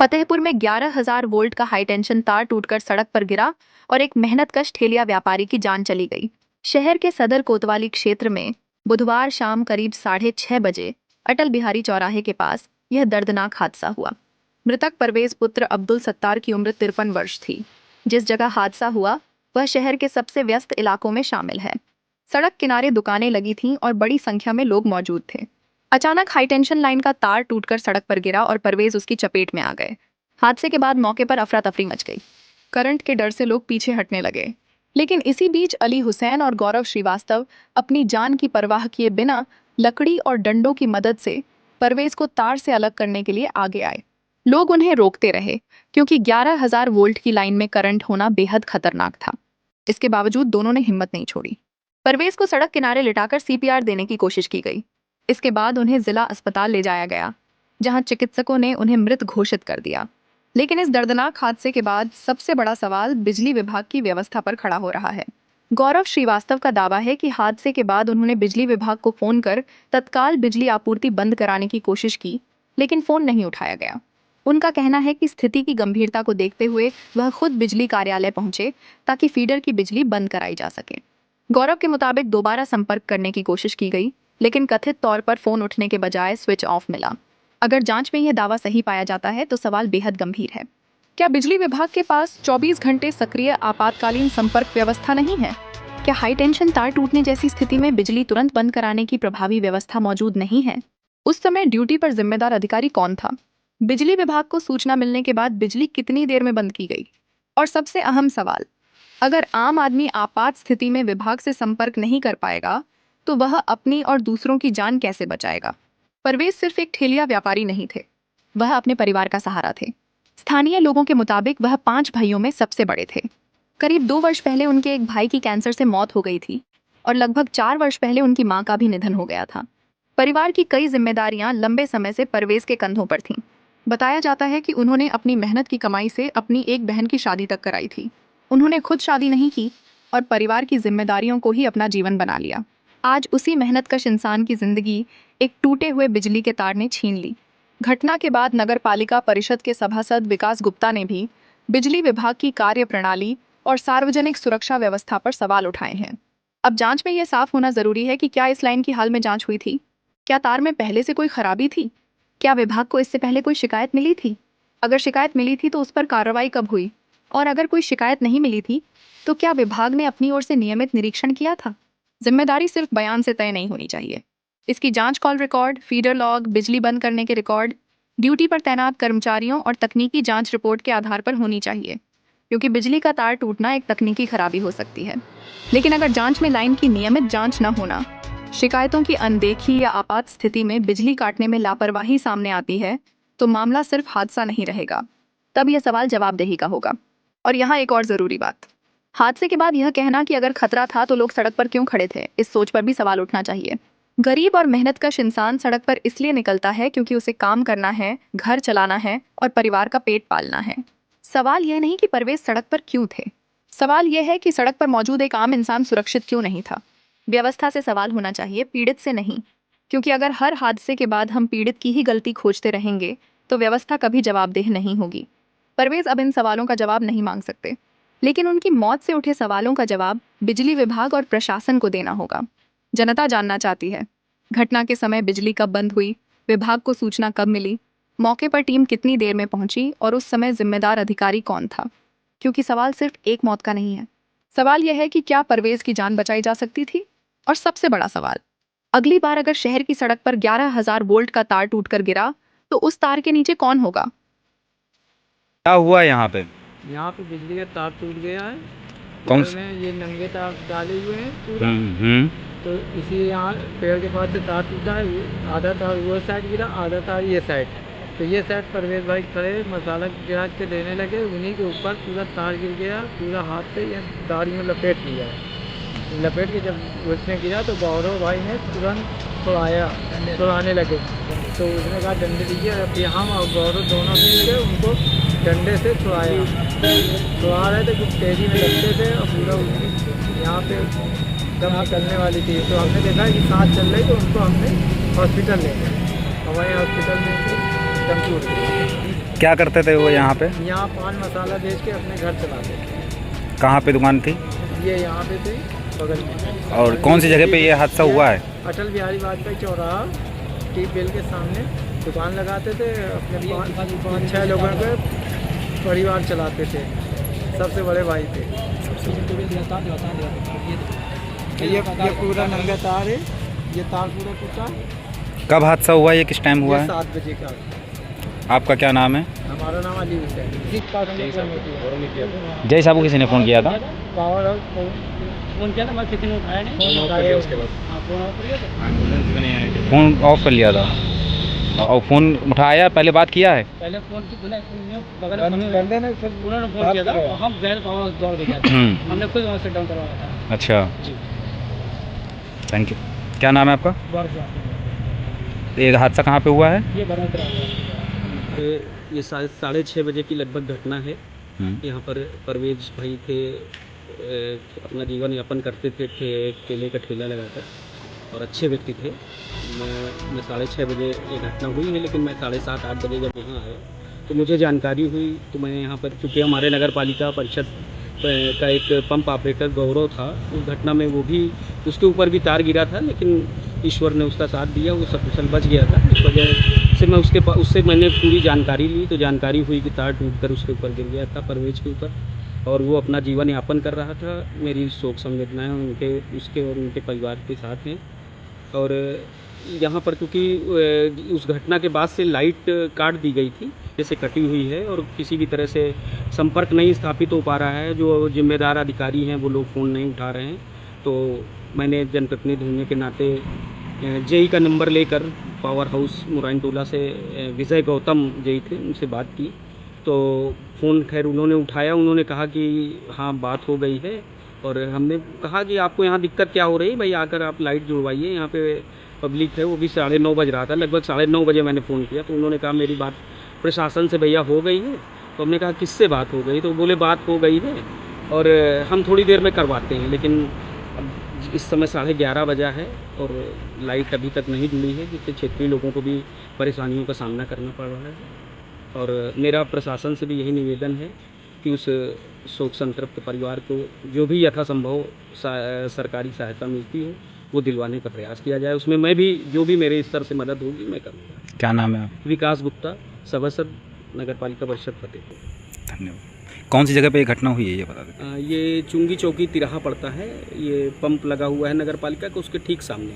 फतेहपुर में 11,000 वोल्ट का high tension तार टूटकर सड़क पर गिरा और एक मेहनतकश ठेलिया व्यापारी की जान चली गई। शहर के सदर कोतवाली क्षेत्र में बुधवार शाम करीब 6:30 बजे अटल बिहारी चौराहे के पास यह दर्दनाक हादसा हुआ। मृतक परवेज पुत्र अब्दुल सत्तार की उम्र 53 वर्ष थी। जिस जगह हादसा हुआ वह शहर के सबसे व्यस्त इलाकों में शामिल है। सड़क किनारे दुकानें लगी थीं और बड़ी संख्या में लोग मौजूद थे। अचानक हाई टेंशन लाइन का तार टूटकर सड़क पर गिरा और परवेज उसकी चपेट में आ गए। हादसे के बाद मौके पर अफरा तफरी मच गई। करंट के डर से लोग पीछे हटने लगे, लेकिन इसी बीच अली हुसैन और गौरव श्रीवास्तव अपनी जान की परवाह किए बिना लकड़ी और डंडों की मदद से परवेज को तार से अलग करने के लिए आगे आए। लोग उन्हें रोकते रहे क्योंकि 11,000 वोल्ट की लाइन में करंट होना बेहद खतरनाक था। इसके बावजूद दोनों ने हिम्मत नहीं छोड़ी। परवेज को सड़क किनारे लिटाकर सीपीआर देने की कोशिश की गई। इसके बाद उन्हें जिला अस्पताल ले जाया गया, जहां चिकित्सकों ने उन्हें मृत घोषित कर दिया। लेकिन इस दर्दनाक हादसे के बाद सबसे बड़ा सवाल बिजली विभाग की व्यवस्था पर खड़ा हो रहा है। गौरव श्रीवास्तव का दावा है कि हादसे के बाद उन्होंने बिजली विभाग को फोन कर तत्काल बिजली आपूर्ति बंद कराने की कोशिश की, लेकिन फोन नहीं उठाया गया। उनका कहना है कि स्थिति की गंभीरता को देखते हुए वह खुद बिजली कार्यालय पहुंचे ताकि फीडर की बिजली बंद कराई जा सके। गौरव के मुताबिक दोबारा संपर्क करने की कोशिश की गई, लेकिन कथित तौर पर फोन उठने के बजाय स्विच ऑफ मिला। अगर जांच में यह दावा सही पाया जाता है तो सवाल बेहद गंभीर है। क्या बिजली विभाग के पास 24 घंटे सक्रिय आपातकालीन संपर्क व्यवस्था नहीं है? क्या हाई टेंशन तार टूटने जैसी स्थिति में बिजली तुरंत बंद कराने की प्रभावी व्यवस्था मौजूद नहीं है? उस समय ड्यूटी पर जिम्मेदार अधिकारी कौन था? बिजली विभाग को सूचना मिलने के बाद बिजली कितनी देर में बंद की गई? और सबसे अहम सवाल, अगर आम आदमी आपात स्थिति में विभाग से संपर्क नहीं कर पाएगा तो वह अपनी और दूसरों की जान कैसे बचाएगा? परवेज सिर्फ एक ठेलिया व्यापारी नहीं थे, वह अपने परिवार का सहारा थे। स्थानीय लोगों के मुताबिक वह 5 भाइयों में सबसे बड़े थे। करीब 2 वर्ष पहले उनके एक भाई की कैंसर से मौत हो गई थी और लगभग 4 वर्ष पहले उनकी मां का भी निधन हो गया था। परिवार की कई जिम्मेदारियां लंबे समय से परवेज के कंधों पर थीं। बताया जाता है कि उन्होंने अपनी मेहनत की कमाई से अपनी एक बहन की शादी तक कराई थी। उन्होंने खुद शादी नहीं की और परिवार की जिम्मेदारियों को ही अपना जीवन बना लिया। आज उसी मेहनतकश इंसान की जिंदगी एक टूटे हुए बिजली के तार ने छीन ली। घटना के बाद नगर पालिका परिषद के सभासद विकास गुप्ता ने भी बिजली विभाग की कार्य प्रणाली और सार्वजनिक सुरक्षा व्यवस्था पर सवाल उठाए हैं। अब जांच में यह साफ होना जरूरी है कि क्या इस लाइन की हाल में जांच हुई थी? क्या तार में पहले से कोई खराबी थी? क्या विभाग को इससे पहले कोई शिकायत मिली थी? अगर शिकायत मिली थी तो उस पर कार्रवाई कब हुई? और अगर कोई शिकायत नहीं मिली थी तो क्या विभाग ने अपनी ओर से नियमित निरीक्षण किया था? जिम्मेदारी सिर्फ बयान से तय नहीं होनी चाहिए। इसकी जांच कॉल रिकॉर्ड, फीडर लॉग, बिजली बंद करने के रिकॉर्ड, ड्यूटी पर तैनात कर्मचारियों और तकनीकी जांच रिपोर्ट के आधार पर होनी चाहिए, क्योंकि बिजली का तार टूटना एक तकनीकी खराबी हो सकती है। लेकिन अगर जांच में लाइन की नियमित जांच न होना, शिकायतों की अनदेखी या आपात स्थिति में बिजली काटने में लापरवाही सामने आती है तो मामला सिर्फ हादसा नहीं रहेगा, तब यह सवाल जवाबदेही का होगा। और यहाँ एक और जरूरी बात, हादसे के बाद यह कहना कि अगर खतरा था तो लोग सड़क पर क्यों खड़े थे, इस सोच पर भी सवाल उठना चाहिए। गरीब और मेहनतकश इंसान सड़क पर इसलिए निकलता है क्योंकि उसे काम करना है, घर चलाना है और परिवार का पेट पालना है। सवाल यह नहीं कि परवेज सड़क पर क्यों थे, सवाल यह है कि सड़क पर मौजूद एक आम इंसान सुरक्षित क्यों नहीं था। व्यवस्था से सवाल होना चाहिए, पीड़ित से नहीं, क्योंकि अगर हर हादसे के बाद हम पीड़ित की ही गलती खोजते रहेंगे तो व्यवस्था कभी जवाबदेह नहीं होगी। परवेज अब इन सवालों का जवाब नहीं मांग सकते, लेकिन उनकी मौत से उठे सवालों का जवाब बिजली विभाग और प्रशासन को देना होगा। जनता जानना चाहती है, घटना के समय बिजली कब बंद हुई, विभाग को सूचना कब मिली, मौके पर टीम कितनी देर में पहुंची और उस समय जिम्मेदार अधिकारी कौन था। क्योंकि सवाल सिर्फ एक मौत का नहीं है, सवाल यह है कि क्या परवेज की जान बचाई जा सकती थी। और सबसे बड़ा सवाल, अगली बार अगर शहर की सड़क पर 11,000 वोल्ट का तार टूटकर गिरा तो उस तार के नीचे कौन होगा? क्या हुआ यहाँ पे? यहाँ पे बिजली का तार टूट गया है। कौन पेड़ में ये नंगे तार डाले हुए हैं पूरा। हम्म। तो इसी यहाँ पेड़ के पास से तार टूटा है, आधा तार वो साइड गिरा, आधा तार ये साइड। तो ये साइड परवेज भाई खड़े मसाला गिराज के देने लगे, उन्हीं के ऊपर पूरा तार गिर गया, पूरा हाथ से ये दाढ़ी में लपेट लिया है। लपेट के जब उसने गिरा तो गौरव भाई ने तुरंत छुड़ाने लगे। तो उसने कहा डंडे दीजिए, फिर हम और गौरव दोनों मिल के उनको डंडे से छुड़ा रहे थे, कुछ तेज़ी में लगते थे और पूरा यहाँ पे दम निकलने वाली थी। तो हमने देखा कि सांस चल रही, तो उनको हमने हॉस्पिटल ले गए, हमारे हॉस्पिटल में से दम टूट गई। क्या करते थे वो यहाँ पे? यहाँ पान मसाला बेच के अपने घर चलाते थे। कहाँ पे दुकान थी? ये यहाँ पे थे बगल में। और कौन सी जगह पे ये हादसा हुआ है? अटल बिहारी वाजपेयी चौराहा ट्यूबवेल के सामने दुकान लगाते थे, अपने 5-6 लोगों के परिवार चलाते थे, सबसे बड़े भाई थे। ये पूरा नंगा तार है, ये तार पूरा टूटा। कब हादसा हुआ, ये किस टाइम हुआ ये है? 7 बजे का। आपका क्या नाम है? हमारा नाम अली हुसैन। जय साहब को किसी ने फ़ोन किया था? पावर हाउस फोन किया था, मैं किसी ने उठाया नहीं। उसके बाद फ़ोन ऑफ कर लिया था और फ़ोन उठाया, पहले बात किया है? पहले फोन की बगल में कर देना, फिर उन्होंने फोन किया था, हम गैर पावर हाउस दौड़ के गए थे। हमने खुद वहाँ से डाउन करवाया था। अच्छा, जी। Thank you. क्या नाम है आपका? ये हादसा कहाँ पे हुआ है? ये बड़ा ये 6:30 बजे की लगभग घटना है। यहाँ पर परवेज भाई थे, अपना जीवन यापन करते थे, केले का ठेला लगाकर, और अच्छे व्यक्ति थे। मैं 6:30 बजे ये घटना हुई है, लेकिन मैं 7:30-8 बजे जब यहाँ आया तो मुझे जानकारी हुई, तो मैंने यहाँ पर, चूँकि हमारे नगर पालिका परिषद का एक पंप ऑपरेटर गौरव था, उस घटना में वो भी, उसके ऊपर भी तार गिरा था, लेकिन ईश्वर ने उसका साथ दिया, वो सकुशल बच गया था। इस वजह से मैं उससे मैंने पूरी जानकारी ली, तो जानकारी हुई कि तार टूटकर उसके ऊपर गिर गया था, परवेज के ऊपर, और वो अपना जीवन यापन कर रहा था। मेरी शोक संवेदनाएँ उसके और उनके परिवार के साथ हैं। और यहाँ पर क्योंकि उस घटना के बाद से लाइट काट दी गई थी, जैसे कटी हुई है, और किसी भी तरह से संपर्क नहीं स्थापित हो पा रहा है। जो जिम्मेदार अधिकारी हैं वो लोग फ़ोन नहीं उठा रहे हैं। तो मैंने जनप्रतिनिधि होने के नाते जेई का नंबर लेकर पावर हाउस मुराइन टोला से विजय गौतम जेई थे, उनसे बात की। तो फ़ोन खैर उन्होंने उठाया, उन्होंने कहा कि हाँ बात हो गई है, और हमने कहा कि आपको यहाँ दिक्कत क्या हो रही है भाई, आकर आप लाइट जुड़वाइए, यहाँ पे पब्लिक है। वो भी 9:30 बज रहा था, लगभग 9:30 बजे मैंने फ़ोन किया, तो उन्होंने कहा मेरी बात प्रशासन से भैया हो गई है। तो हमने कहा किससे बात हो गई, तो बोले बात हो गई है और हम थोड़ी देर में करवाते हैं। लेकिन अब इस समय 11:30 बजा है और लाइट अभी तक नहीं जुड़ी है, जिससे क्षेत्रीय लोगों को भी परेशानियों का सामना करना पड़ रहा है। और मेरा प्रशासन से भी यही निवेदन है कि उस शोक संतप्त परिवार को जो भी यथासंभव सरकारी सहायता मिलती हो वो दिलवाने का प्रयास किया जाए। उसमें मैं भी, जो भी मेरे स्तर से मदद होगी मैं करूँगा। क्या नाम है आप? विकास गुप्ता, सभासद नगर पालिका परिषद फतेहपुर। धन्यवाद। कौन सी जगह पे ये घटना हुई है, ये बता दें? ये चुंगी चौकी तिराहा पड़ता है, ये पंप लगा हुआ है नगर पालिका का, उसके ठीक सामने।